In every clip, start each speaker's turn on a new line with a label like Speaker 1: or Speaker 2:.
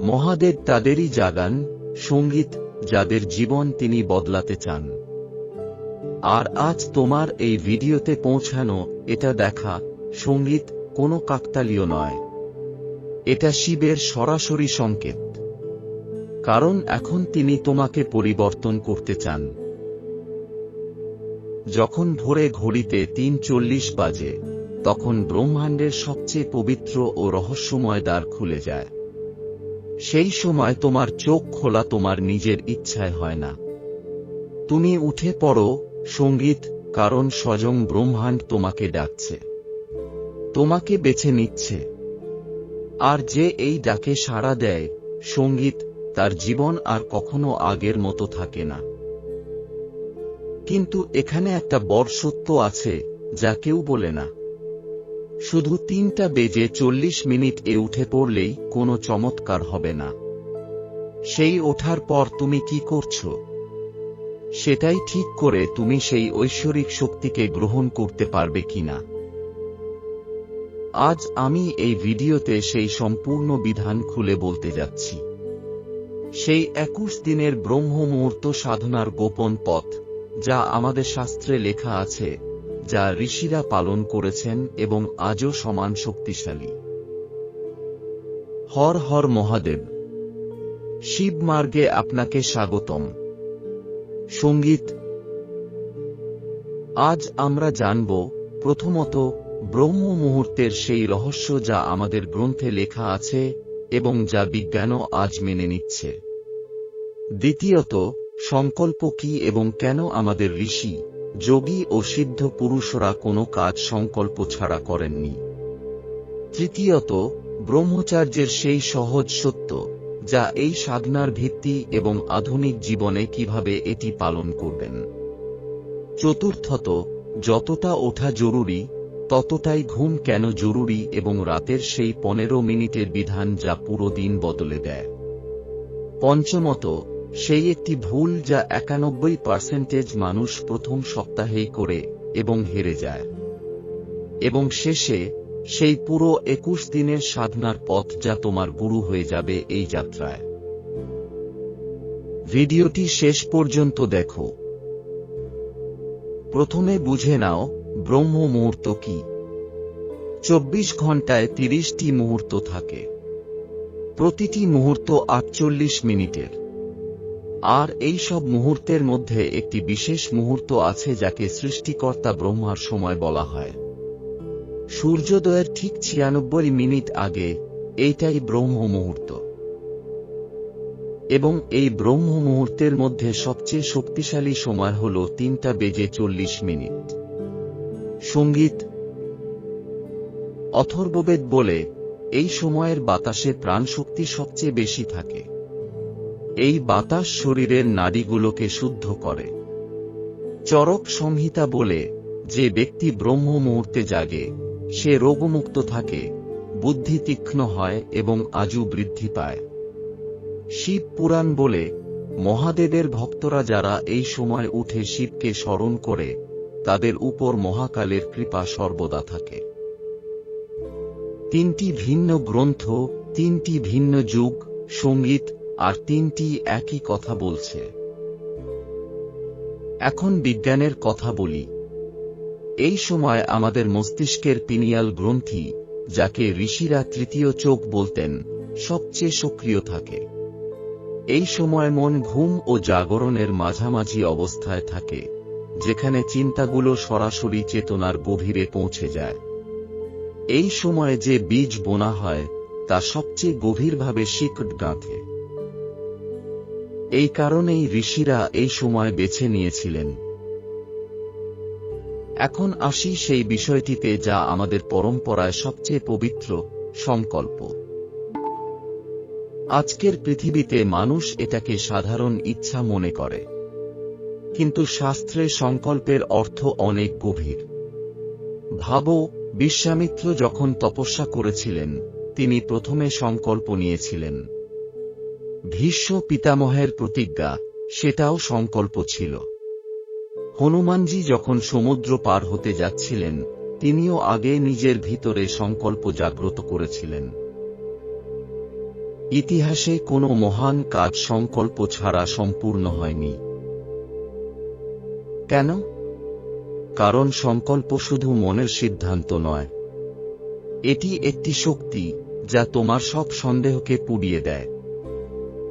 Speaker 1: মহাদেব তাদেরই জাগান, সঙ্গীত, যাদের জীবন তিনি বদলাতে চান। আর আজ তোমার এই ভিডিওতে পৌঁছানো, এটা দেখা, সঙ্গীত কোনো কাকতালীয় নয়। এটা শিবের সরাসরি সংকেত। কারণ এখন তিনি তোমাকে পরিবর্তন করতে চান। যখন ভোরে ঘড়িতে 3:40 বাজে, তখন ব্রহ্মাণ্ডের সবচেয়ে পবিত্র ও রহস্যময় দ্বার খুলে যায়। সেই সময় তোমার চোখ খোলা তোমার নিজের ইচ্ছায় হয় না। তুমি উঠে পড়ো, সঙ্গীত, কারণ স্বয়ং ব্রহ্মাণ্ড তোমাকে ডাকছে, তোমাকে বেছে নিচ্ছে। আর যে এই ডাকে সাড়া দেয়, সঙ্গীত, তার জীবন আর কখনো আগের মতো থাকে না। কিন্তু এখানে একটা বড় সত্য আছে, যা কেউ বলে না। শুধু 3:40 উঠে পড়লেই কোনো চমৎকার হবে না। সেই ওঠার পর তুমি কি করছো, সেটাই ঠিক করে তুমি সেই ঐশ্বরিক শক্তিকে গ্রহণ করতে পারবে কিনা। আজ আমি এই ভিডিওতে সেই সম্পূর্ণ বিধান খুলে বলতে যাচ্ছি। সেই 21 দিনের ব্রহ্ম মুহূর্ত সাধনার গোপন পথ, যা আমাদের শাস্ত্রে লেখা আছে, যা ঋষিরা পালন করেছেন এবং আজও সমান শক্তিশালী। হর হর মহাদেব। শিব মার্গে আপনাকে স্বাগতম। সঙ্গীত। আজ আমরা জানব, প্রথমত, ব্রহ্ম মুহূর্তের সেই রহস্য যা আমাদের গ্রন্থে লেখা আছে এবং যা বিজ্ঞানও আজ মেনে নিচ্ছে। দ্বিতীয়ত, সংকল্প কি এবং কেন আমাদের ঋষি, যোগী ও সিদ্ধ পুরুষরা কোনো কাজ সংকল্প ছাড়া করেননি। তৃতীয়ত, ব্রহ্মচার্যের সেই সহজ সত্য, যা এই সাধনার ভিত্তি এবং আধুনিক জীবনে কিভাবে এটি পালন করবেন। চতুর্থত, যতটা ওঠা জরুরি, ততটাই ঘুম কেন জরুরি এবং রাতের সেই 15 মিনিটের বিধান যা পুরো দিন বদলে দেয়। পঞ্চমত, সেই একটি ভুল যা 91% মানুষ প্রথম সপ্তাহেই করে এবং হেরে যায়। এবং শেষে, সেই পুরো 21 দিনের সাধনার পথ যা তোমার গুরু হয়ে যাবে এই যাত্রায়। ভিডিওটি শেষ পর্যন্ত দেখো। প্রথমে বুঝে নাও, ব্রহ্ম মুহূর্ত কি। 24 ঘন্টায় 30টি মুহূর্ত থাকে। প্রতিটি মুহূর্ত 48 মিনিটের। আর এই সব মুহূর্তের মধ্যে একটি বিশেষ মুহূর্ত আছে যাকে সৃষ্টিকর্তা ব্রহ্মার সময় বলা হয়। সূর্যোদয়ের ঠিক 96 মিনিট আগে, এইটাই ব্রহ্ম মুহূর্ত। এবং এই ব্রহ্ম মুহূর্তের মধ্যে সবচেয়ে শক্তিশালী সময় হল 3:40। সঙ্গীত। অথর্ববেদ বলে, এই সময়ের বাতাসে প্রাণশক্তি সবচেয়ে বেশি থাকে। এই বাতাস শরীরের নাড়িগুলোকে শুদ্ধ করে। চরক সংহিতা বলে, যে ব্যক্তি ব্রহ্ম মুহূর্তে জাগে, সে রোগমুক্ত থাকে, বুদ্ধি তীক্ষ্ণ হয় এবং আয়ু বৃদ্ধি পায়। শিব পুরাণ বলে, মহাদেবের ভক্তরা যারা এই সময় উঠে শিবকে স্মরণ করে, তাদের উপর মহাকালের কৃপা সর্বদা থাকে। 3টি ভিন্ন গ্রন্থ, 3টি ভিন্ন যুগ, সঙ্গীত, আর 3টি একই কথা বলছে। এখন বিজ্ঞানের কথা বলি। এই সময় আমাদের মস্তিষ্কের পিনিয়াল গ্রন্থি, যাকে ঋষিরা তৃতীয় চোখ বলতেন, সবচেয়ে সক্রিয় থাকে। এই সময় মন ঘুম ও জাগরণের মাঝামাঝি অবস্থায় থাকে, যেখানে চিন্তাগুলো সরাসরি চেতনার গভীরে পৌঁছে যায়। এই সময়ে যে বীজ বোনা হয়, তা সবচেয়ে গভীরভাবে শিকড় গাঁথে। এই কারণেই ঋষিরা এই সময় বেছে নিয়েছিলেন। এখন আসি সেই বিষয়টিতে যা আমাদের পরম্পরায় সবচেয়ে পবিত্র, সংকল্প। আজকের পৃথিবীতে মানুষ এটাকে সাধারণ ইচ্ছা মনে করে। কিন্তু শাস্ত্রে সংকল্পের অর্থ অনেক গভীর। ভাবো, বিশ্বামিত্র যখন তপস্যা করেছিলেন, তিনি প্রথমে সংকল্প নিয়েছিলেন। ভীষ্ম পিতামহের প্রতিজ্ঞা, সেটাও সংকল্প ছিল। হনুমানজি যখন সমুদ্র পার হতে যাচ্ছিলেন, তিনিও আগে নিজের ভিতরে সংকল্প জাগ্রত করেছিলেন। ইতিহাসে কোনো মহান কাজ সংকল্প ছাড়া সম্পূর্ণ হয়নি। কেন? কারণ সংকল্প শুধু মনের সিদ্ধান্ত নয়, এটি একটি শক্তি যা তোমার সব সন্দেহকে পুড়িয়ে দেয়।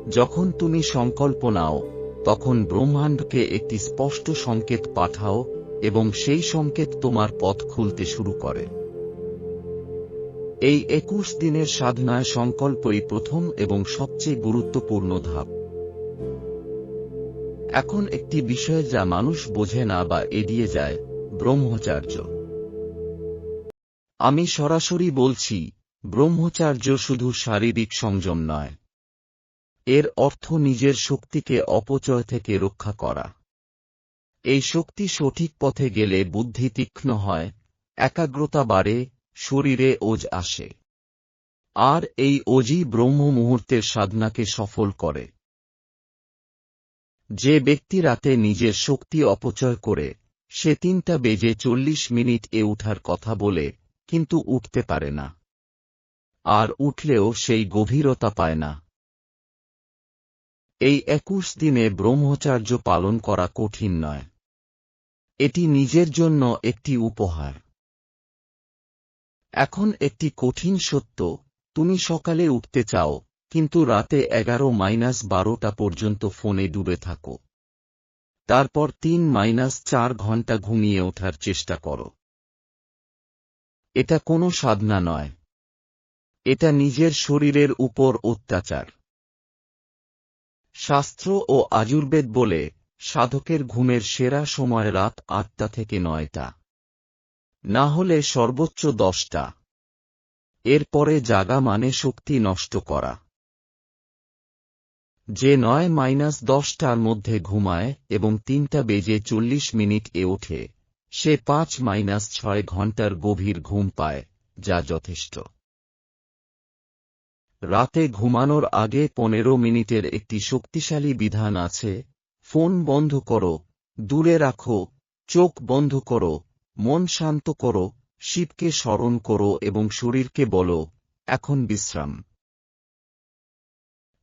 Speaker 1: যখন তুমি সংকল্প নাও, তখন ব্রহ্মাণ্ডকে একটি স্পষ্ট সংকেত পাঠাও এবং সেই সংকেত তোমার পথ খুলতে শুরু করে। এই 21 দিনের সাধনায় সংকল্পই প্রথম এবং সবচেয়ে গুরুত্বপূর্ণ ধাপ। এখন একটি বিষয় যা মানুষ বোঝে না বা এড়িয়ে যায়, ব্রহ্মচর্য। আমি সরাসরি বলছি, ব্রহ্মচর্য শুধু শারীরিক সংযম নয়। এর অর্থ নিজের শক্তিকে অপচয় থেকে রক্ষা করা। এই শক্তি সঠিক পথে গেলে বুদ্ধি তীক্ষ্ণ হয়, একাগ্রতা বাড়ে, শরীরে ওজ আসে। আর এই ওজই ব্রহ্ম মুহূর্তের সাধনাকে সফল করে। যে ব্যক্তি রাতে নিজের শক্তি অপচয় করে, সে 3:40 ওঠার কথা বলে, কিন্তু উঠতে পারে না। আর উঠলেও সেই গভীরতা পায় না। এই 21 দিনে ব্রহ্মচর্য পালন করা কঠিন নয়। এটি নিজের জন্য একটি উপহার। এখন একটি কঠিন সত্য, তুমি সকালে উঠতে চাও, কিন্তু রাতে 11-12টা পর্যন্ত ফোনে ডুবে থাকো। তারপর 3-4 ঘন্টা ঘুমিয়ে ওঠার চেষ্টা করো। এটা কোনো সাধনা নয়। এটা নিজের শরীরের উপর অত্যাচার। শাস্ত্র ও আয়ুর্বেদ বলে, সাধকের ঘুমের সেরা সময় রাত 8টা থেকে 9টা। না হলে সর্বোচ্চ 10টা। এর পরে জাগা মানে শক্তি নষ্ট করা। যে 9-10টার মধ্যে ঘুমায় এবং 3:40 ওঠে, সে 5-6 ঘন্টার গভীর ঘুম পায়, যা যথেষ্ট। রাতে ঘুমানোর আগে 15 মিনিটের একটি শক্তিশালী বিধান আছে। ফোন বন্ধ করো, দূরে রাখো, চোখ বন্ধ করো, মন শান্ত করো, শিবকে স্মরণ করো এবং শরীরকে বলো, এখন বিশ্রাম।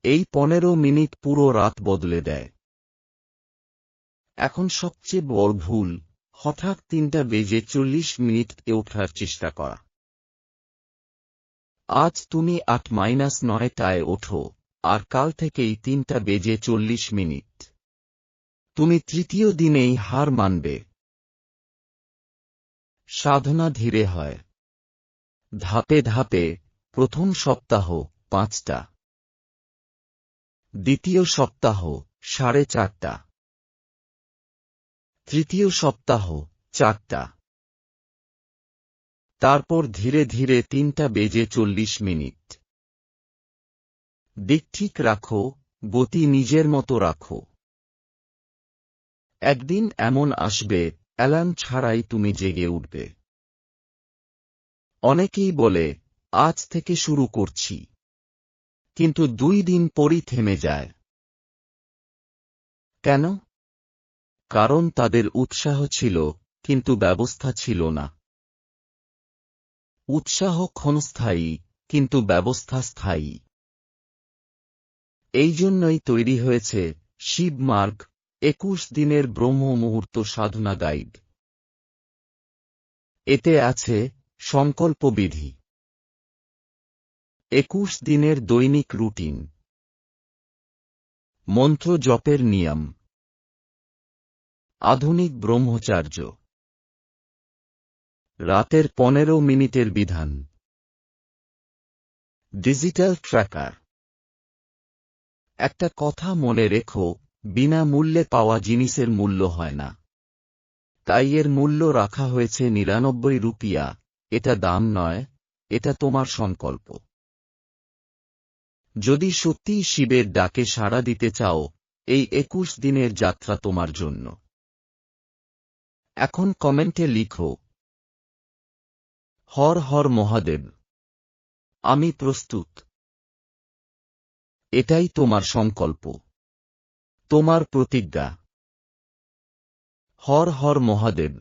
Speaker 1: এই 15 মিনিট পুরো রাত বদলে দেয়। এখন সবচেয়ে বড় ভুল, হঠাৎ 3:40 ওঠার চেষ্টা করা। আজ তুমি 8-9টায় ওঠো, আর কাল থেকেই 3:40। তুমি তৃতীয় দিনেই হার মানবে। সাধনা ধীরে হয়। ধাপে ধাপে। প্রথম সপ্তাহ 5টা, দ্বিতীয় সপ্তাহ 4:30টা, তৃতীয় সপ্তাহ 4টা, তারপর ধীরে ধীরে 3:40। দিক ঠিক রাখো, গতি নিজের মতো রাখো। একদিন এমন আসবে, অ্যালার্ম ছাড়াই তুমি জেগে উঠবে। অনেকেই বলে, আজ থেকে শুরু করছি, কিন্তু 2 দিন পরই থেমে যায়। কেন? কারণ তাদের উৎসাহ ছিল, কিন্তু ব্যবস্থা ছিল না। উৎসাহ ক্ষণস্থায়ী, কিন্তু ব্যবস্থা স্থায়ী। এই জন্যই তৈরি হয়েছে শিব মার্গ, 21 দিনের ব্রহ্ম মুহূর্ত সাধনা গাইড। এতে আছে সংকল্প বিধি, 21 দিনের দৈনিক রুটিন, মন্ত্র জপের নিয়ম, আধুনিক ব্রহ্মচর্য, রাতের 15 মিনিটের বিধান, ডিজিটাল ট্র্যাকার। একটা কথা মনে রেখো, বিনা মূল্যে পাওয়া জিনিসের মূল্য হয় না। তাই এর মূল্য রাখা হয়েছে 99 রুপিয়া। এটা দাম নয়, এটা তোমার সংকল্প। যদি সত্যিই শিবের ডাকে সাড়া দিতে চাও, এই 21 দিনের যাত্রা তোমার জন্য। এখন কমেন্টে লিখো, হর হর মহাদেব, আমি প্রস্তুত। এটাই তোমার সংকল্প, তোমার প্রতিজ্ঞা। হর হর মহাদেব।